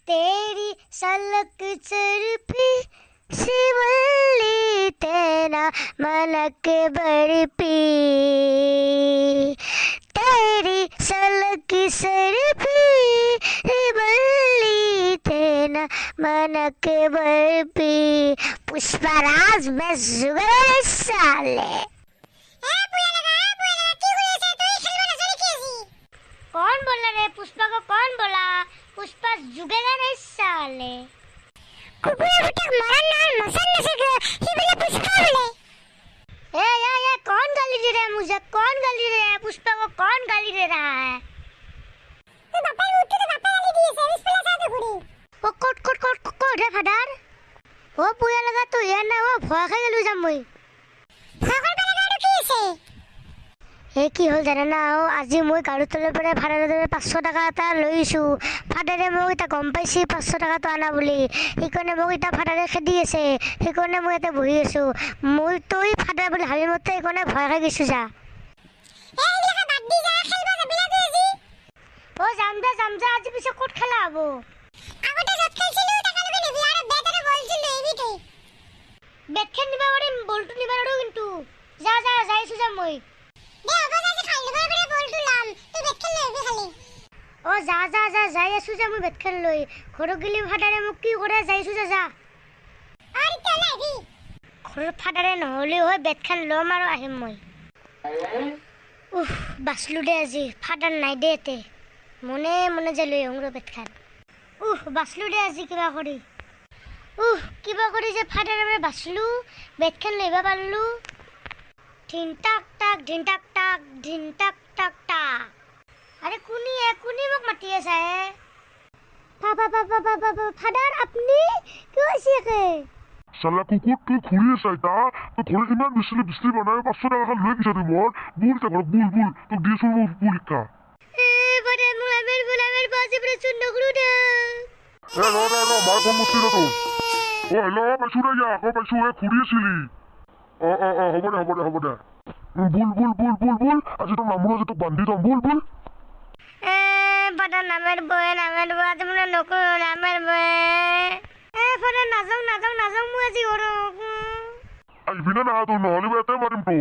तेरी सलक चरपी शिवली तेरा मलक बरपी तेरी सलक सरपी शिवली तेरा मनक बरपी पुष्पराज में जुगर साले कौन बोला रे? पुष्पा को कौन बोला? पुष्पा जुगेगा नहीं साले। कुकुरे बेटा मरन ना मसन न सके ही बोले पुष्पा बोले। या कौन गाली दे रहा है मुझे? कौन गाली दे रहा है? पुष्पा को कौन गाली दे रहा है? तो बापा उठ तो बापा गाली दिए सर्विस पे लगा दे गुड़ी। वो कोट रे फडार। वो पुया लगा तो ये ना वो भय खाई गेलु जाम মই। ভাগৰ পেলা গাড়ু কি আছে? কি হল জানা না আজি মই গাড়ু তলৰ পৰা ভাড়া ধৰে 500 টাকা এটা লৈছো ফাদাৰে মোক এটা গম পাইছি 500 টাকাটো আনা বুলি সেইকাৰণে মোক এটা ফাদাৰে খেদি আছে সেইকাৰণে মই এটা বহি আছো মই তই ফাদাৰ বুলি ভাবি মতে এইকাৰণে ভয় খাই গৈছো যা এই লেখা বাদ দি যা খেলবা যাবি না তুই আজি যাম যা আজি পিছে কোট খেলা হ'ব আগতে যত খেলছিলো টাকা লগে নিবি আৰু বেটাৰে বলছিল এইবিতে বেট খেল নিবা পাৰে বলটো নিবা আৰু কিন্তু যা যাইছো যা মই দে অবজা যে খাই লবার পরে বলটো লাম তুই বেট খেল লবি খালি যা যাই আছো যা মই বেট খেল লই ঘৰ গলি ফাদাৰে মোক কি কৰে যাইছো যা আৰে তো লাগি ঘৰ ফাদাৰে নহলে হয় বেট খেল লম আৰু আহিম মই বাসলু দে আজি ফাদাৰ নাই দে তে মনে যে লৈ হংৰ বেট খেল বাসলু দে আজি কিবা কৰি যে ফাদাৰে মই বাসলু বেট খেল লইবা পারলু ধিন টাক টাক আরে কুনি মোক মাতি আছে ফাদার আপনি কি হইছে কে শালা কুকুর তুই ঘুরিয়ে চাইতা তো ঘরে ইমান বিছলি বানায় 500 টাকা লই গেছে তুই মোর বুল তা ঘর বুল তো দিয়ে শুনবো পরীক্ষা বড় মুলামের বাজে প্রচন্ড গুড়া নো মার ফোন মুছিলো তো হ্যালো পাইছুরা ইয়া পাইছু ঘুরিয়েছিলি হ'ব দে বুল আজি তো নামুরা যে তো বান্ধি দম বুল ফাদার নামের বই আজি মনে নকো নামের বই ফাদার নাযাও মই আজি ঘর আইবি না তো নহলে এতে মারিম তো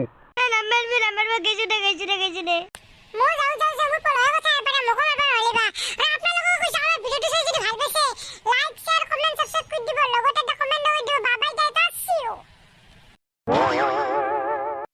নামের বই গেছু দে মই যাও মই পড়ার কথা এবারে মোক এবারে হলিবা আর আপনাদের কইছে আমার ভিডিওটি চাই যদি ভাল পাইছে লাইক শেয়ার কমেন্ট সাবস্ক্রাইব করে দিব লগতে একটা কমেন্ট করে দিব বাবাই দাইতা আসিও